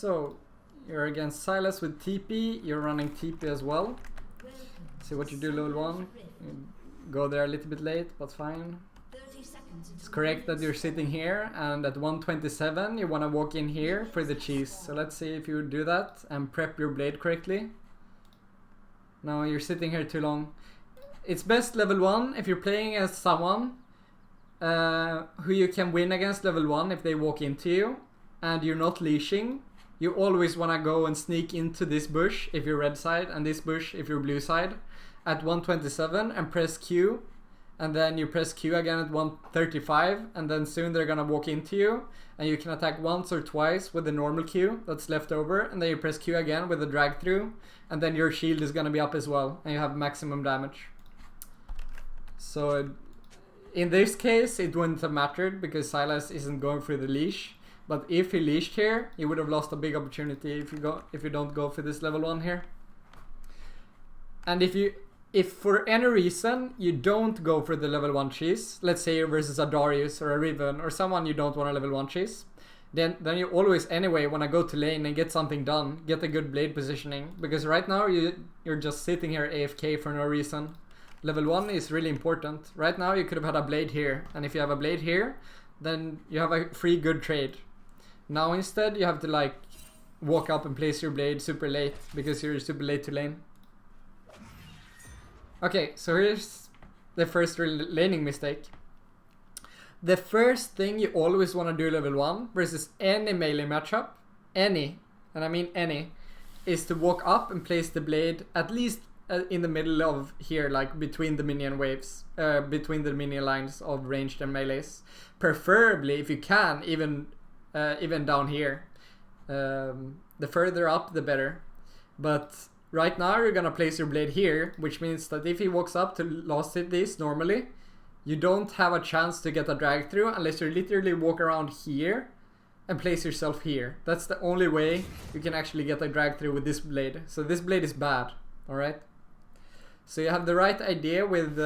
So, you're against Sylas with TP, you're running TP as well. See what you do level 1. You go there a little bit late, but fine. It's correct that you're sitting here, and at 127 you want to walk in here for the cheese. So let's see if you do that and prep your blade correctly. No, you're sitting here too long. It's best level 1 if you're playing as someone who you can win against level 1 if they walk into you and you're not leashing. You always want to go and sneak into this bush if you're red side and this bush if you're blue side at 127 and press Q, and then you press Q again at 135, and then soon they're gonna walk into you and you can attack once or twice with the normal Q that's left over, and then you press Q again with the drag through, and then your shield is gonna be up as well and you have maximum damage. So in this case it wouldn't have mattered because Sylas isn't going for the leash, but if he leashed here you would have lost a big opportunity if you don't go for this level 1 here. And if for any reason you don't go for the level 1 cheese, let's say you're versus a Darius or a Riven or someone you don't want a level 1 cheese, then you always anyway want to go to lane and get something done, get a good blade positioning, because right now you're just sitting here AFK for no reason. Level 1 is really important. Right now you could have had a blade here, and if you have a blade here, then you have a free good trade. Now instead you have to like walk up and place your blade super late because you're super late to lane. Okay, so here's the first laning mistake. The first thing you always want to do level 1 versus any melee matchup, any, and I mean any, is to walk up and place the blade at least in the middle of here, like between the minion waves, between the minion lines of ranged and melees. Preferably, if you can, even down here. The further up, the better. But right now you're gonna place your blade here, which means that if he walks up to last hit this normally, you don't have a chance to get a drag through unless you literally walk around here and place yourself here. That's the only way you can actually get a drag through with this blade. So this blade is bad, alright? So you have the right idea with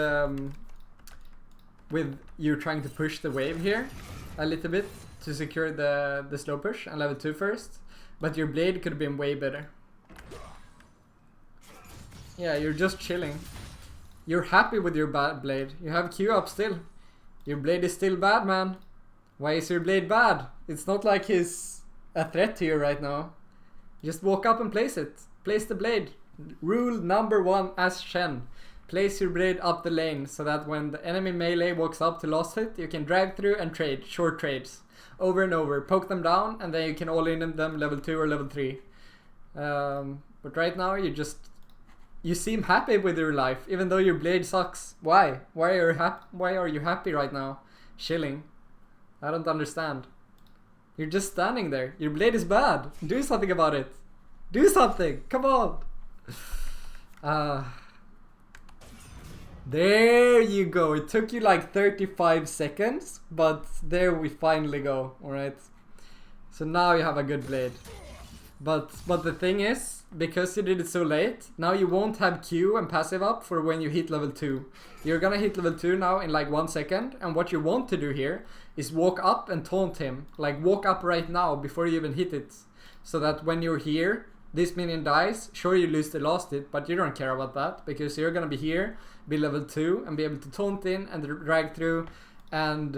you trying to push the wave here a little bit to secure the slow push and level 2 first, but your blade could have been way better. Yeah, you're just chilling. You're happy with your bad blade. You have Q up still. Your blade is still bad, man. Why is your blade bad? It's not like he's a threat to you right now. Just walk up and place it. Place the blade. Rule number 1 as Shen. Place your blade up the lane so that when the enemy melee walks up to last hit, you can drag through and trade. Short trades. Over and over. Poke them down and then you can all in them level 2 or level 3. But right now you seem happy with your life, even though your blade sucks. Why? Why are you happy right now? Chilling. I don't understand. You're just standing there. Your blade is bad. Do something about it. Do something. Come on. There you go. It took you like 35 seconds, but there we finally go. Alright. So now you have a good blade. But the thing is, because you did it so late, now you won't have Q and passive up for when you hit level 2. You're gonna hit level 2 now in like 1 second, and what you want to do here is walk up and taunt him. Like walk up right now before you even hit it. So that when you're here, this minion dies, sure you lose the last hit, but you don't care about that, because you're gonna be here, be level 2, and be able to taunt in and drag through and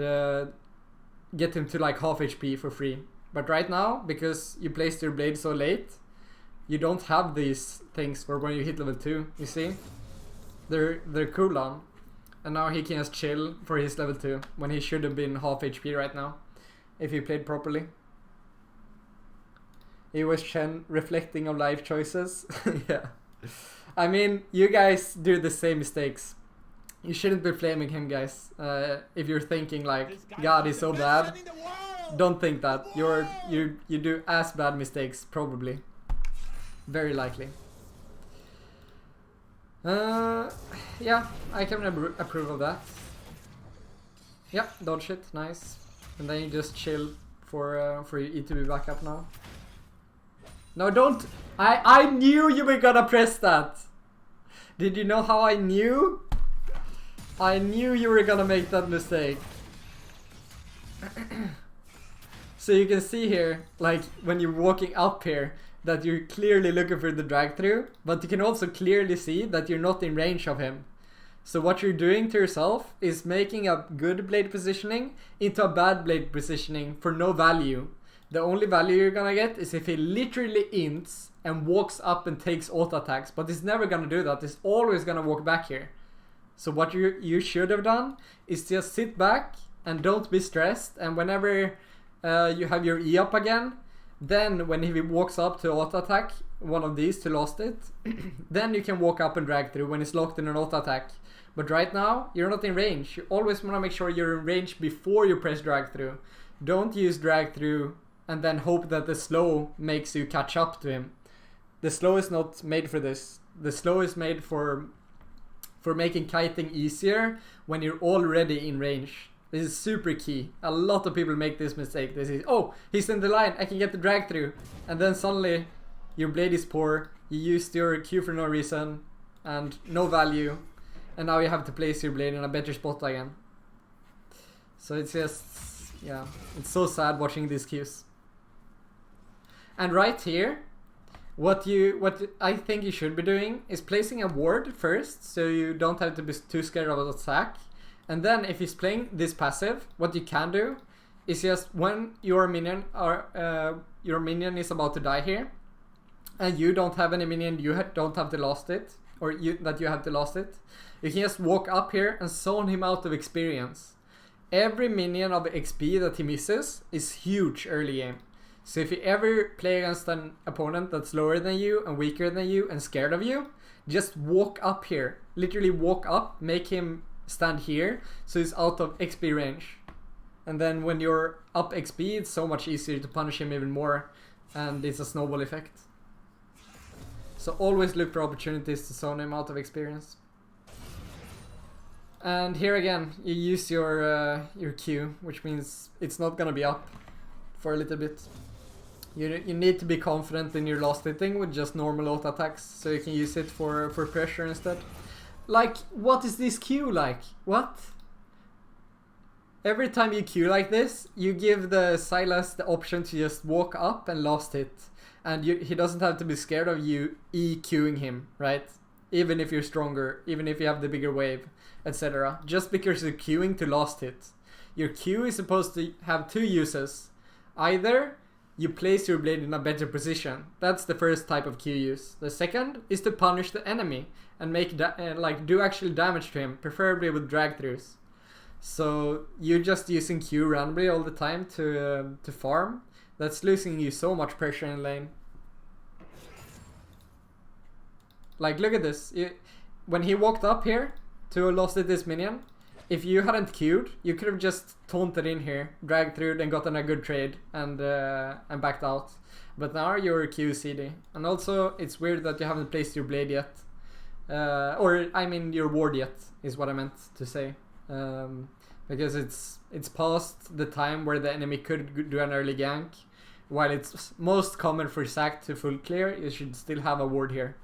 get him to like half HP for free. But right now, because you placed your blade so late, you don't have these things for when you hit level 2, you see? They're cooldown. And now he can just chill for his level 2, when he should have been half HP right now, if he played properly. It was Shen reflecting on life choices. Yeah. I mean, you guys do the same mistakes. You shouldn't be flaming him, guys. If you're thinking like, God, he's so bad. Don't think that. You do as bad mistakes, probably. Very likely. Yeah, I can approve of that. Yeah, dodge it, nice. And then you just chill for your E to be back up now. No, don't. I knew you were gonna press that. Did you know how I knew? I knew you were gonna make that mistake. So you can see here, like when you're walking up here, that you're clearly looking for the drag through, but you can also clearly see that you're not in range of him. So what you're doing to yourself is making a good blade positioning into a bad blade positioning for no value. The only value you're gonna get is if he literally ints and walks up and takes auto attacks, but he's never gonna do that. He's always gonna walk back here. So what you should have done is just sit back and don't be stressed, and whenever you have your E up again, then when he walks up to auto attack one of these to lost it, then you can walk up and drag through when he's locked in an auto attack. But right now, you're not in range. You always want to make sure you're in range before you press drag through. Don't use drag through and then hope that the slow makes you catch up to him. The slow is not made for this. The slow is made for making kiting easier when you're already in range. This is super key. A lot of people make this mistake. They say, oh, he's in the line, I can get the drag through. And then suddenly, your blade is poor, you used your Q for no reason, and no value. And now you have to place your blade in a better spot again. So it's just, yeah, it's so sad watching these Qs. And right here, what I think you should be doing is placing a ward first, so you don't have to be too scared of an attack. And then if he's playing this passive, what you can do is just when your minion is about to die here, and you don't have any minion, you don't have to lost it, or that you have to lost it, you can just walk up here and zone him out of experience. Every minion of XP that he misses is huge early game. So if you ever play against an opponent that's lower than you and weaker than you and scared of you, just walk up here. Literally walk up, make him stand here, so he's out of XP range. And then when you're up XP, it's so much easier to punish him even more, and it's a snowball effect. So always look for opportunities to zone him out of experience. And here again, you use your Q, which means it's not gonna be up for a little bit. You need to be confident in your last hitting with just normal auto attacks, so you can use it for pressure instead. Like, what is this Q like? What? Every time you Q like this, you give the Sylas the option to just walk up and last hit. And he doesn't have to be scared of you EQing him, right? Even if you're stronger, even if you have the bigger wave, etc. Just because you're queuing to last hit. Your Q is supposed to have two uses. Either you place your blade in a better position. That's the first type of Q use. The second is to punish the enemy and make do actual damage to him, preferably with drag throughs. So you're just using Q randomly all the time to farm. That's losing you so much pressure in lane. Like, look at this. When he walked up here to lost it this minion, if you hadn't queued, you could have just taunted in here, dragged through, then gotten a good trade and backed out. But now you're Q CD. And also, it's weird that you haven't placed your blade yet. Or, I mean, your ward yet, is what I meant to say. Because it's past the time where the enemy could do an early gank. While it's most common for Zac to full clear, you should still have a ward here.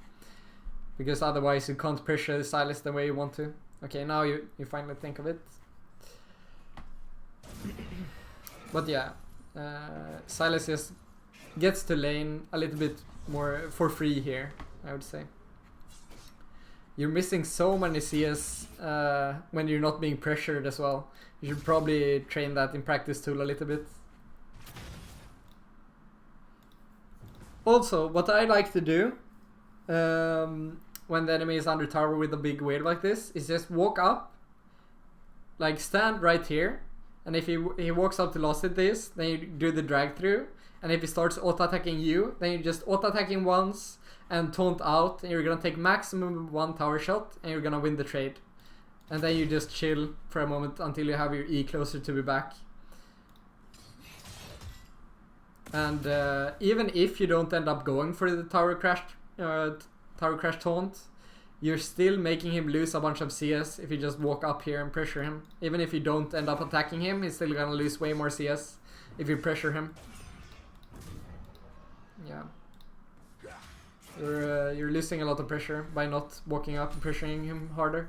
Because otherwise you can't pressure the Sylas the way you want to. Okay, now you finally think of it. But yeah, Sylas just gets to lane a little bit more for free here, I would say. You're missing so many CS when you're not being pressured as well. You should probably train that in practice tool a little bit. Also, what I like to do when the enemy is under tower with a big wave like this is just walk up, like stand right here, and if he walks up to lost it this, then you do the drag through, and if he starts auto attacking you, then you just auto attack him once and taunt out, and you're gonna take maximum one tower shot and you're gonna win the trade. And then you just chill for a moment until you have your E closer to be back. And even if you don't end up going for the tower crash taunt, you're still making him lose a bunch of CS if you just walk up here and pressure him. Even if you don't end up attacking him, he's still gonna lose way more CS if you pressure him. Yeah. You're losing a lot of pressure by not walking up and pressuring him harder.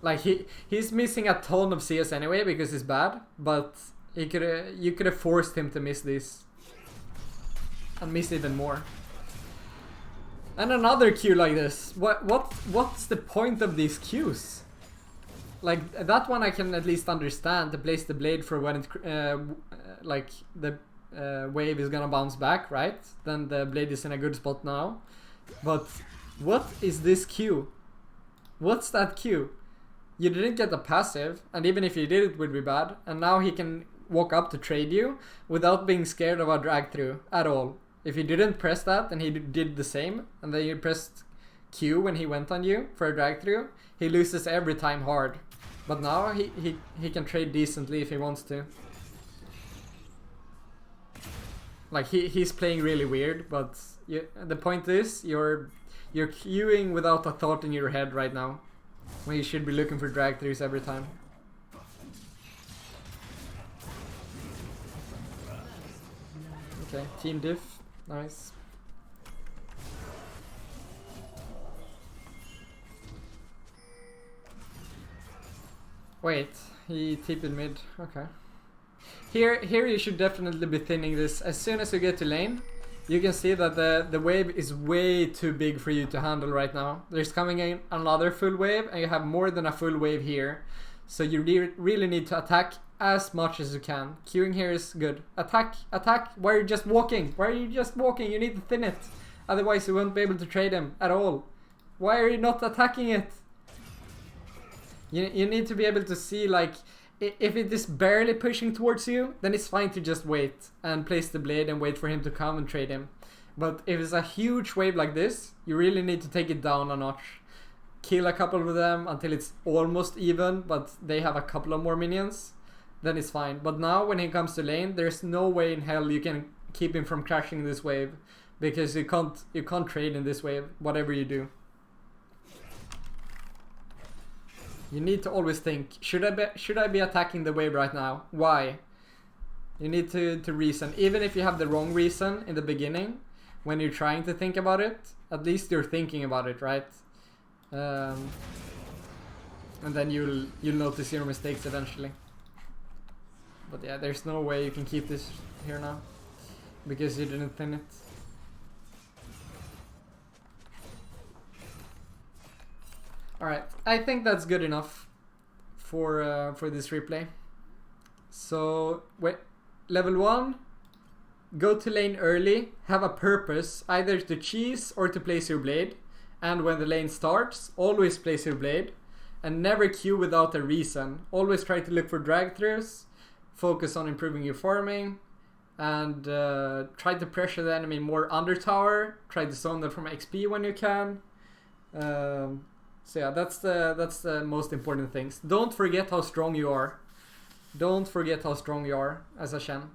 Like he's missing a ton of CS anyway because he's bad, but You could have forced him to miss this. And miss even more. And another Q like this. What's the point of these Qs? Like that one I can at least understand, to place the blade for when it like the wave is gonna bounce back, right? Then the blade is in a good spot now. But what is this Q? What's that Q? You didn't get a passive, and even if you did, it would be bad. And now he can walk up to trade you without being scared of a drag through at all. If you didn't press that and he did the same, and then you pressed Q when he went on you for a drag through, he loses every time hard. But now he can trade decently if he wants to. Like he's playing really weird, but the point is you're queuing without a thought in your head right now, when you should be looking for drag throughs every time. Okay, team diff, nice. Wait, he TP'd mid, okay. Here you should definitely be thinning this. As soon as you get to lane, you can see that the wave is way too big for you to handle right now. There's coming in another full wave, and you have more than a full wave here. So you really need to attack as much as you can. Queuing here is good. Attack, attack. Why are you just walking? Why are you just walking? You need to thin it. Otherwise you won't be able to trade him at all. Why are you not attacking it? You need to be able to see, like, if it is barely pushing towards you, then it's fine to just wait and place the blade and wait for him to come and trade him. But if it's a huge wave like this, you really need to take it down a notch. Kill a couple of them until it's almost even, but they have a couple of more minions. Then it's fine. But now when he comes to lane, there's no way in hell you can keep him from crashing this wave, because you can't trade in this wave, whatever you do. You need to always think, should I be attacking the wave right now? Why? You need to reason. Even if you have the wrong reason in the beginning, when you're trying to think about it, at least you're thinking about it, right? And then you'll notice your mistakes eventually. But yeah, there's no way you can keep this here now, because you didn't thin it. Alright, I think that's good enough for this replay. So, level 1, go to lane early, have a purpose, either to cheese or to place your blade. And when the lane starts, always place your blade. And never queue without a reason. Always try to look for drag throughs, focus on improving your farming, and try to pressure the enemy more under tower, try to zone them from XP when you can. So yeah, that's the most important things. Don't forget how strong you are. Don't forget how strong you are as a Shen.